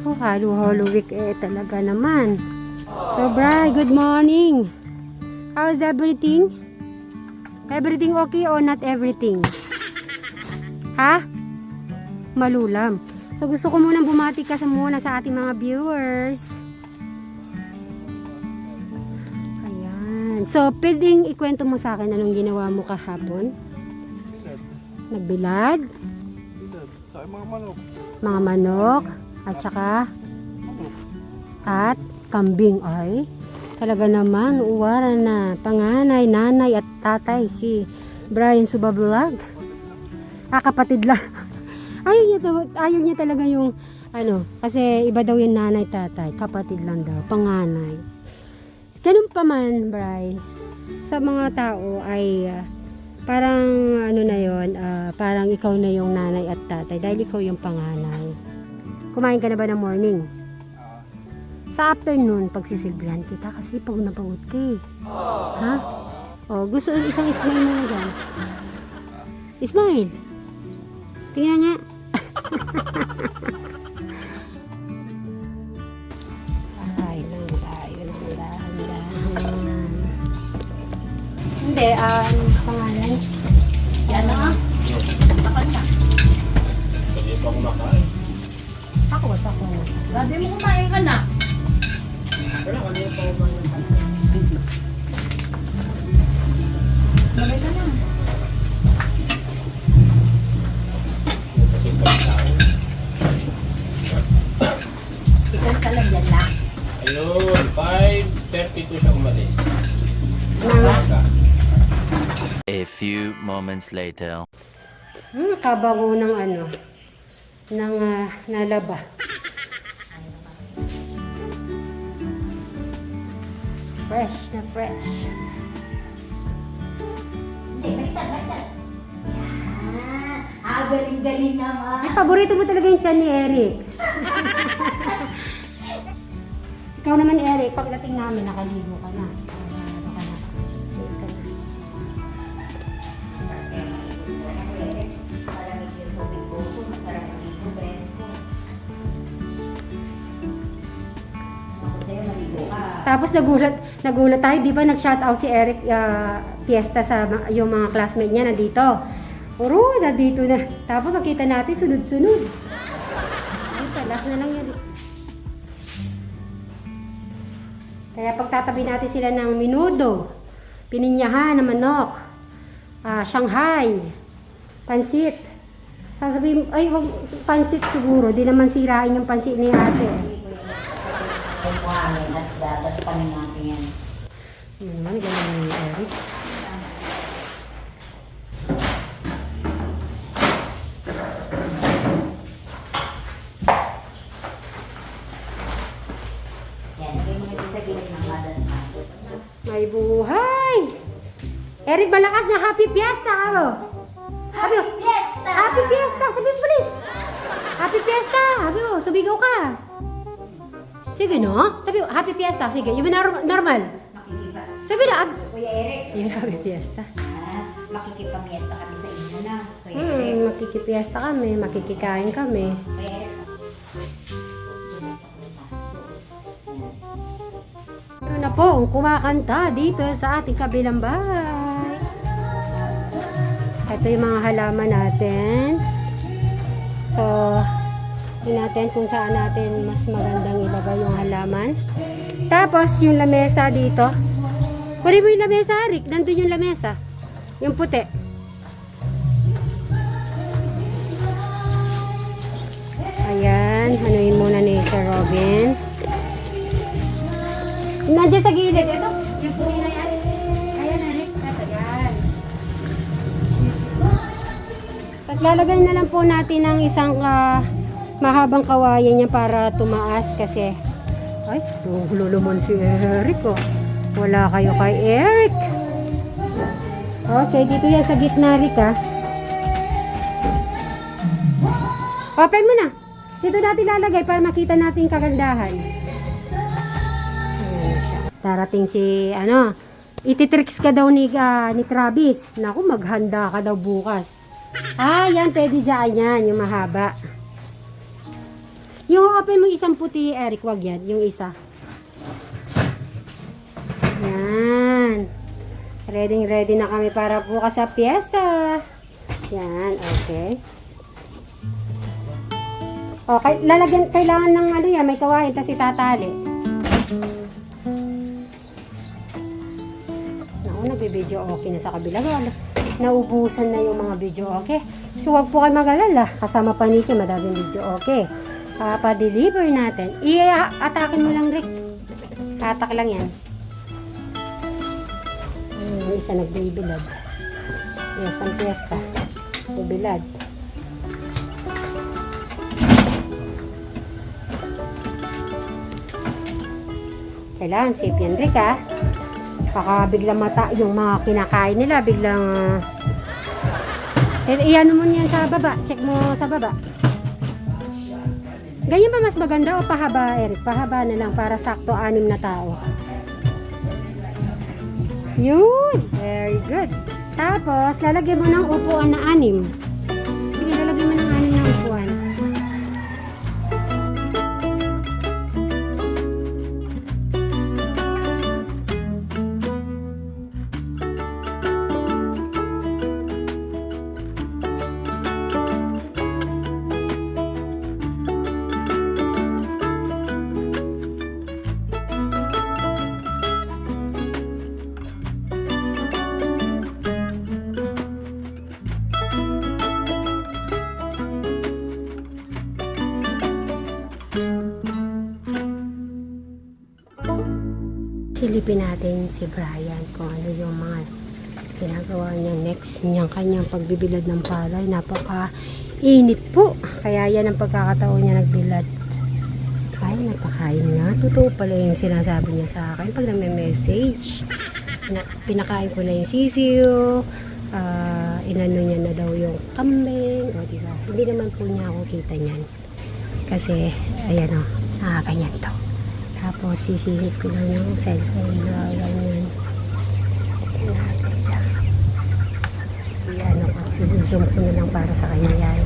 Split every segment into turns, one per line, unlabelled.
Naku, halo-halo week talaga naman. So, Bri, good morning. How's everything? Everything okay or not everything? Ha? Malulam. So, gusto ko munang bumati ka muna sa ating mga viewers. Ayan. So, pwedeng ikwento mo sa akin anong ginawa mo kahapon? Nagbilad?
Bilad. Sa mga manok.
Mga manok? At saka? At kambing ay talaga naman uwara na panganay, nanay at tatay si Brian Subablog. Kapatid lang. Ayaw niya talaga yung ano, kasi iba daw yung nanay, tatay, kapatid lang daw, panganay. Ganun pa man, Bryce, sa mga tao ay parang ano na yon, parang ikaw na yung nanay at tatay dahil ikaw yung panganay. Kumain ka na ba ng morning? Sa afternoon, pagsisilbihan kita kasi pagod na pagod ka eh. Ha? O, gusto isang smile mo na dyan. Smile. Tingnan nga. Ay, lang tayo. Hindi, pangalan.
Yan na nga. Takal na.
Hindi pa kumakain.
Ako.
Sabi mo kumain ka na.
Wala, kanina pa kumakain.
Sabay ka na. Ikan ka lang yan na.
Ayun, 5:32 siya umalis.
A few moments later.
Kabango ng ano, ng nalaba. Fresh na fresh.
Hindi, baliktad. Galing-galing naman.
Paborito mo talaga yung tiyan ni Eric. Ikaw naman, Eric, pagdating namin, nakaligo ka na. Ano ka na? Wait ka na.
Malamig yung tubig puso, masarap maligo, presko. Ako sa'yo, maligo ka.
Tapos nagulat tayo, di ba nag-shoutout si Eric Fiesta sa yung mga classmate niya nandito. Puro, nandito na. Tapos makita natin, sunod-sunod. Ay, talas na lang yun. Kaya pagtatabi natin sila ng minudo, pininyahan na manok, Shanghai, pansit. Sasabihin, ay, wag, pansit siguro. Di naman sirain yung pansit ni ate.
Ay, kuhanin at dadas pa rin natin yan.
Yun naman, ganun ni Eric.
Yan, kaya mga isa gilid ng madas natin.
May buhay! Eric, malakas na happy fiesta ka mo! Happy
Fiesta!
Happy fiesta! Sabi mo, please! Happy fiesta! Sabi mo, subigaw ka! Sige, no? Sabi mo, happy fiesta. Sige, yung normal.
Makikipa.
Sabi na,
Kuya Eric.
ayun, happy fiesta.
Makikipamiesta kami sa inyo na. Kuya Eric.
Makikipiesta kami, makikikain kami.
Kuya Eric.
Ano na po, ang kumakanta dito sa ating kabilang bahay. Ito yung mga halaman natin. So, tingnan natin kung saan natin mas magandang ilagay yung halaman. Tapos, yung lamesa dito. Kunin mo yung lamesa, Rick. Nandun yung lamesa. Yung puti. Ayan. Hanuin muna ni Sir Robin. Nandiyan sa gilid. Ito. Yung puti na yan. Ayan, Rick. Ayan. Tapos lalagay na lang po natin ng isang mahabang kawayan niya para tumaas kasi ay, hulo naman si Eric oh. Wala kayo kay Eric. Okay, dito yan sa gitna, Rick Open mo na. Dito natin lalagay para makita natin kagandahan. Ayan siya. Darating si ititricks ka daw ni Travis. Naku, maghanda ka daw bukas. Yan, pwede dyan yan, yung mahaba. Yung open mo isang puti, Eric, wag yan. Yung isa. Yan. Ready na kami para bukas sa piyesta. Yan, okay. Okay, kailangan ng ano yan, may kawain, tapos itatali. Naku, nagbe-video okay na sa kabila. Naubusan na yung mga video okay. So, huwag po kayo mag-alala. Kasama pa Nikki, madaming video okay. Pa-deliver natin. I-atakin mo lang, Rick. Atak lang yan. Yung isa nag-babilad. Yes, ang fiesta. Babilad. Kailangan safe yan, Rick, ha? Baka biglang mata yung mga kinakain nila, biglang iyan mo yan sa baba. Check mo sa baba. Ganyan ba mas maganda o pahaba, Eric? Pahaba na lang para sakto 6 na tao. Yun! Very good. Tapos, lalagyan mo ng upuan na 6. Sige, lalagyan mo ng 6 na upuan. Silipin natin si Brian kung ano yung mga ginagawa niya next niyang kanyang pagbibilad ng palay. Napaka init po, kaya yan ang pagkakataon niya nagbilad. Ay, napakain nga. Totoo pala yung sinasabi niya sa akin pag nagme-message. Pinakain ko na yung sisiyo, inano niya na daw yung kambing, o diba? Hindi naman po niya ako kita niyan kasi ayan o, nakakanyan to. Tapos sisihit ko lang yung cellphone na ganyan. Ito natin siya. Iyan ako. Isusum ko na lang para sa kanya yan.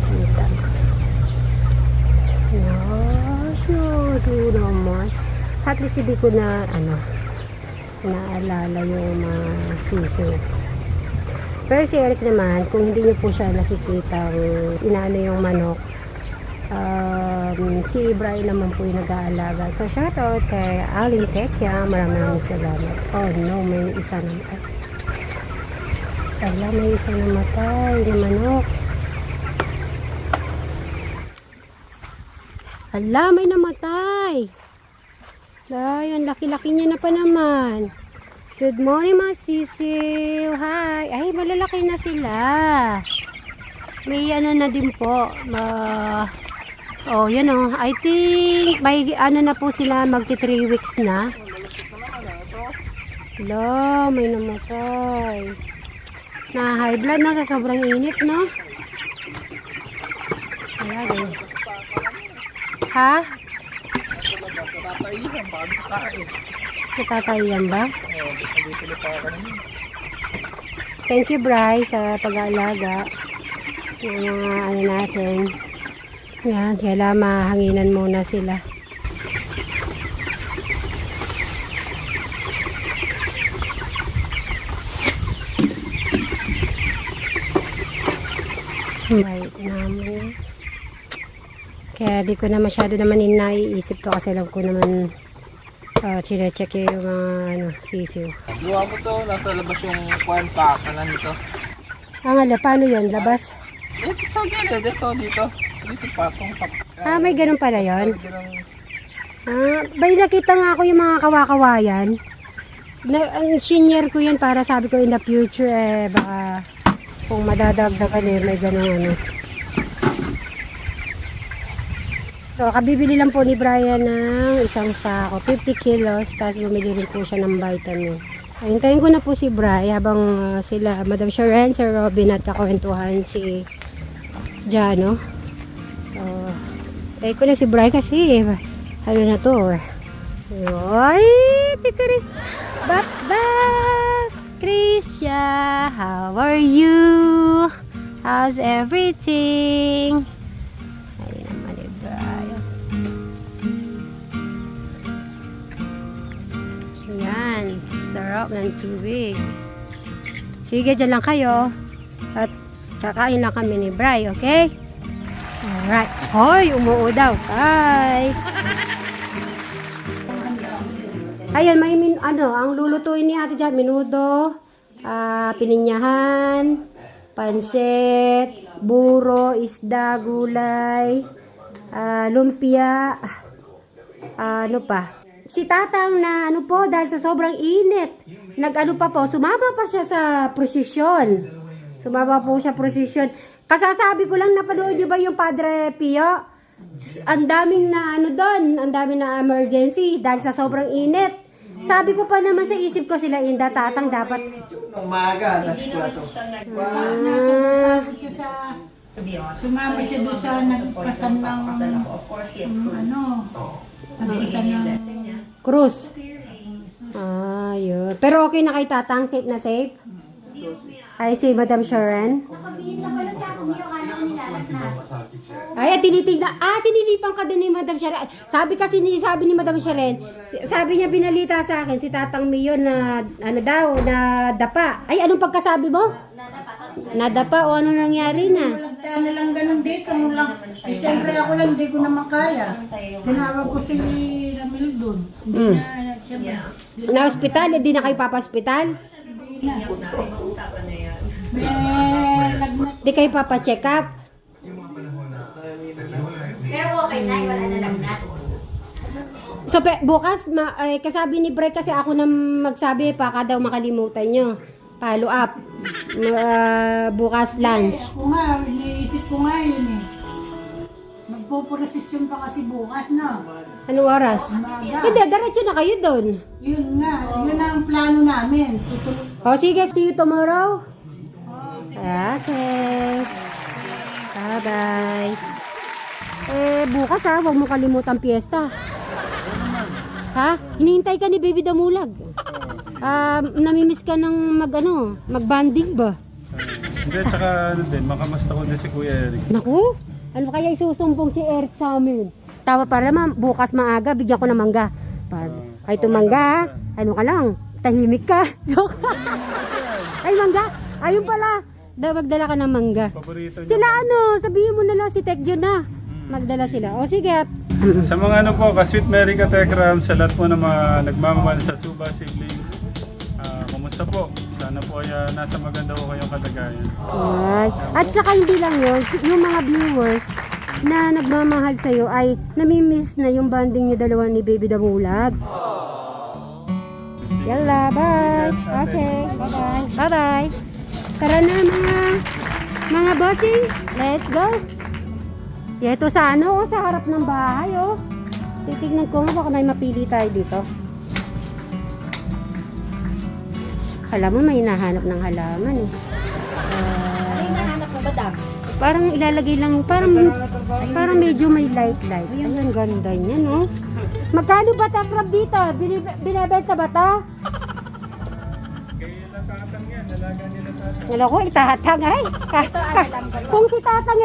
Kita. Sure naman. At least hindi ko na naalala yung mga sisiw. Pero si Eric naman, kung hindi nyo po siya nakikita inaano yung manok, si Brian naman po yung nag-aalaga. So, shoutout kay Aling Tekya. Maraming salamat. Oh no, may isa naman. Wala, may isa namatay na manok. Hala, may namatay. Ay, ang laki-laki niya na pa naman. Good morning, mga sisiw. Hi. Ay, malalaki na sila. May ano na din po. Oh, yun oh. I think may ano na po sila, magti 3 weeks na. Hala, may namatay. Na high blood na sa sobrang init, no? Hala, ganyan. Ha? Natatayan ba? Thank you, Bryce, sa pag-aalaga. Yung mga ano natin. Yan, kaya mahanginan muna sila. Bait naman. Kaya di ko na masyado naman naiisip to kasi alam ko naman chine-check yung mga sisiw.
Luwa mo to, nasa labas yung kwenta kanan nito.
Ang ala, paano yan? Labas?
Sa gilid, dito patong
may ganun pala yun? Bay nakita nga ako yung mga kawakawayan. Senior ko yan para sabi ko in the future baka kung madadagdagan may ganun So, kabibili lang po ni Brian ng isang sako, 50 kilos, tapos bumili rin po siya ng vitamin. So, hintayin ko na po si Brian habang sila, Madam Sharon, Sir Robin at kakwentuhan si Jano. So, hintayin ko na si Brian kasi, ano na to, ay, tika rin. Bak, Krisha, how are you? How's everything? Ayun naman ni Brian. drop ng tubig. Sige, dyan lang kayo. At kakain lang kami ni Bri, okay? Alright. Hoy, umuo daw. Bye! Ayan, may ang lulutuin ni ate dyan, minudo, pininyahan, pansit, buro, isda, gulay, lumpia, ano pa. Si Tatang na ano po, dahil sa sobrang init, nag-ano pa po, sumama pa siya sa prosesyon. Sumama po siya prosesyon. Kasasabi ko lang, napanood niyo ba yung Padre Pio? Ang daming na ano doon, ang daming na emergency dahil sa sobrang init. Sabi ko pa naman sa isip ko sila, Inda, Tatang, dapat
Umaga, alas 4.
Sumama siya doon sa nagpasan ng nagpasan ng
Cruz. Yun. Pero okay na kay Tatang? Safe na safe? Ay, si Madam Sharon. Ay, tinitignan. Sinilipan ka din ni Madam Sharon. Sabi ni Madam Sharon, sabi niya binalita sa akin, si Tatang Mio na, ano daw, na dapa. Ay, anong pagkasabi mo? Nadapa o ano nangyari na?
na lang ganun dito mo lang. Siyempre ako lang hindi ko na makaya. Tinawag ko si Ramil doon. Hindi na siyempre.
Na ospital, hindi na kayo papahospital?
May lagnat.
Hindi kayo papacheck up?
Pero okay na, wala na lagnat.
So, bukas, kasabi ni Bray kasi ako na magsabi, baka daw makalimutan nyo. Follow up. Bukas lunch.
Ako nga, iniisip ko nga yun eh. Magpuprosesyon pa kasi bukas na.
Anong oras?
Umaga.
Hindi, diretso na kayo doon.
Yun nga, yun ang plano namin. Tutulog.
O sige, see you tomorrow. Okay. Bye-bye. Bukas huwag mo kalimutan piyesta. Ha? Hinihintay ka ni Baby Damulag. Namimiss ka ng mag-banding ba?
Hindi, tsaka ano din, makamusta ko din si Kuya Eric.
Naku, ano kaya isusumbong si Eric sa amin? Tawa para naman, bukas maaga, bigyan ko ng mangga. Ay, tumangga, ano ka lang, tahimik ka. Joke. Ay, mangga, ayun pala, magdala ka ng mangga.
Paborito niya.
Sila sabihin mo na lang si Tekjo na. Magdala sila. O sige.
Sa mga ano po, ka-Sweet Mary Katekram, sa lahat po na mga nagmamahal sa Suba siblings, kumusta po? Sana po ay nasa maganda po kayong kalagayan.
Ay. At saka hindi lang yun, yung mga viewers na nagmamahal sa'yo ay namimiss na yung banding niyo dalawa ni Baby Damulag. Yalla, bye. Okay, bye-bye. Bye-bye. Tara na mga bossing. Let's go. Ito sa sa harap ng bahay, Titignan ko baka may mapili tayo dito. Alam mo, may hinahanap ng halaman eh.
Ay, nahanap mo ba, Dam?
Parang ilalagay lang, parang medyo may light. Ayan, ganda niya, no? Magkano ba takrab dito? Binibenta ba ta?
Kaya natatang yan, dalaga nila tatang.
Alam ko, itatang ay. Kung si tatang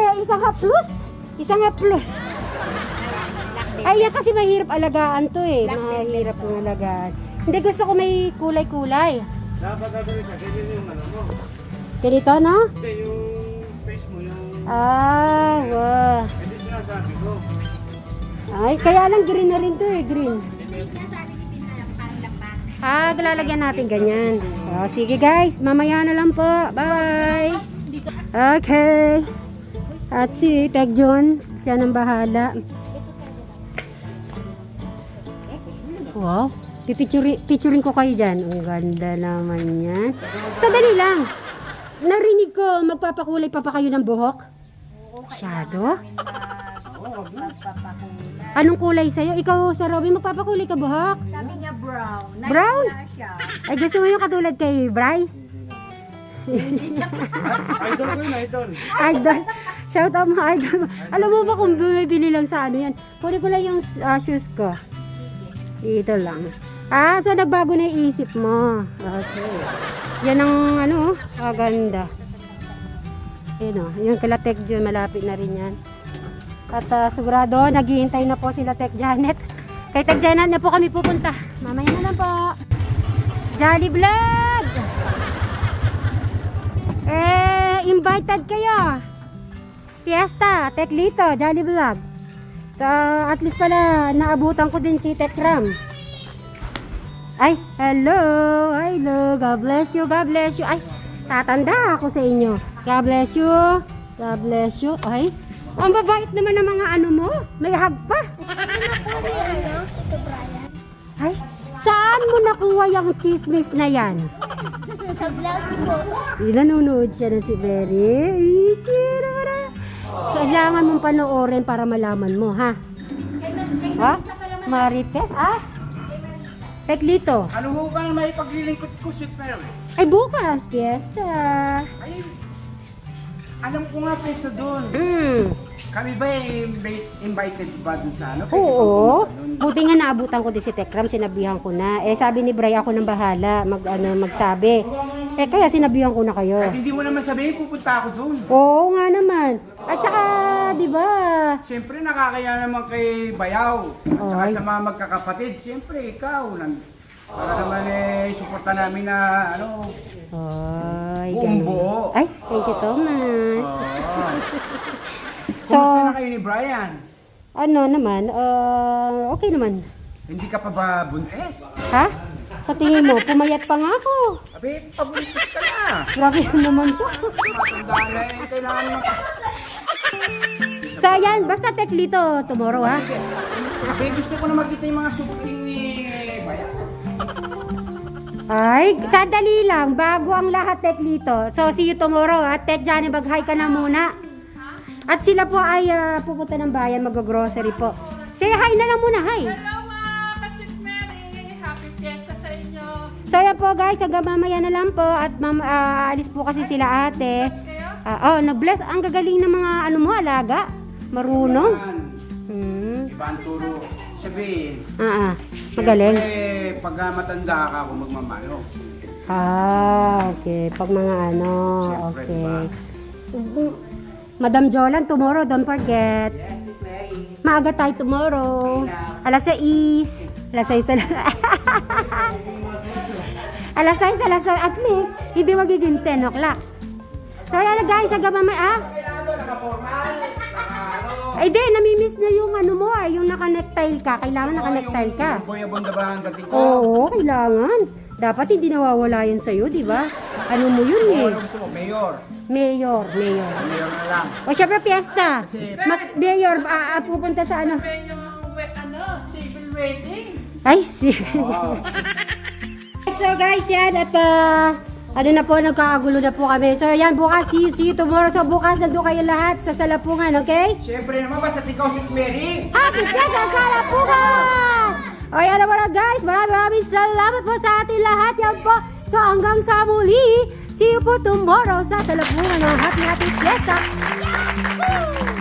isang plus. Ay, yan kasi mahirap alagaan to eh. Mahirap yung alagaan. Hindi, gusto ko may kulay-kulay.
Dapat gagawin ka, ganyan yung ano mo.
Ganito, no?
Hindi, yung face mo, yung...
Wow.
Hindi sinasabi ko.
Ay, kaya lang green na rin to eh, green. Lalagyan natin ganyan. Sige guys, mamaya na lang po. Bye! Okay. At si Tekjon, siya nang bahala. Wow, pipicturing ko kayo dyan. Ang ganda naman yan. Sandali lang. Narinig ko, magpapakulay pa kayo ng buhok? Masyado? Anong kulay sa'yo? Ikaw, Sir Robby, magpapakulay ka buhok?
Sabi niya brown. Nice
Brown?
na siya.
Ay, gusto mo yung katulad kay Bri?
Idol ko yun, idol.
Idol. Shout out mga idol. Alam mo ba kung bumibili lang sa ano yan? Kunin ko lang yung shoes ko. Dito lang. So nagbago na yung isip mo. Okay. Yan ang maganda. Yung kala Tech John, malapit na rin yan. At sigurado, naghihintay na po sila Tech Janet. Kay Tech Janet na po kami pupunta. Mamaya na lang po. Jolly Vlog! Invited kayo. Fiesta, Teklito, Jolly Vlog. So, at least pala, naabutan ko din si Tekram. Ay, hello, hello, God bless you, God bless you. Ay, tatanda ako sa inyo. God bless you, God bless you. Ay, ang babait naman ng mga ano mo. May hug pa. Ay, saan mo nakuha yung chismis na yan?
Sa vlog ko.
Nanonood siya ng si Berry. Kailangan mong panoorin para malaman mo, ha? Ha? Marites, ah? Teklito.
Ano ho ba may paglilingkod ko, Sweet Mary?
Ay, bukas, fiesta.
Ay, alam ko nga pesta doon. Kami ba invited ba dun sa ano?
Oo. Buti nga naabutan ko din si Tekram, sinabihan ko na. Eh, sabi ni Bray, ako nang bahala, magsabi. Eh, kaya sinabihan ko na kayo.
At hindi mo naman sabihin, pupunta ako doon.
Oo nga naman. At saka, di ba?
Siyempre, nakakaya naman kay Bayaw. At saka
Ay.
sa mga magkakapatid, siyempre, ikaw. Para naman suporta namin na,
Ay,
buong
ganun.
buo.
Ay, thank you so much. So,
Kumusta na kayo ni Brian?
ano naman, okay naman.
Hindi ka pa ba buntes?
Ha? Sa tingin mo, pumayat pa nga ako.
Abi, pabuntis ka na.
Grabe naman to.
Matanda na kailangan mo.
So, yan, basta Teklito tomorrow, ha?
Abi, gusto ko na makita yung mga supling ni Bayaw.
Ay, sadali lang, bago ang lahat, Teklito. So, see you tomorrow, ha? Tek Johnny, mag-hi ka na muna. At sila po ay pupunta ng bayan, mag-grocery po. Say hi na lang muna, hi.
Hello mga ka-Sweet Mary! Happy Fiesta sa inyo!
So, yan po guys, hanggang mamaya na lang po. At alis po kasi sila ate. Nag-bless. Ang gagaling ng mga ano mo, alaga. Marunong.
Iba ang turo. Sabihin.
Magaling.
Siyempre, pag matanda ka ako magmamano.
Okay. Pag mga ano,
Siyempre,
okay. Madam Jolan, tomorrow, don't forget. Maaga tayo tomorrow. Alas 6. Alas 6. Alas 6, at least, hindi magiging 10 o'clock. So, yan guys, hanggang mamaya, Ay, di, namimiss na yung ano mo, yung naka-necktie ka. Kailangan naka-necktie ka.
Yung boy abon ba ang dating ko?
Oo, kailangan. Dapat hindi nawawala yan sa'yo, di ba? Ano mo yun eh?
Ano gusto mo? Mayor.
Mayor.
Mayor na lang.
O syempre, fiesta. Mayor, pupunta sa ano?
Sabi yung civil wedding.
Ay,
Wow.
So guys, yan. At ano na po, nagkakagulo na po kami. So yan, bukas, see you tomorrow. So bukas, nandun kayo lahat sa Salapungan, okay?
Siyempre naman, basta ikaw si Mary.
Happy Fiesta sa Salapungan! O yan na pala guys, maraming salamat po sa ating lahat. Yan po. So hanggang sa muli, see you po tomorrow sa Salapungan. Happy Fiesta! Woo!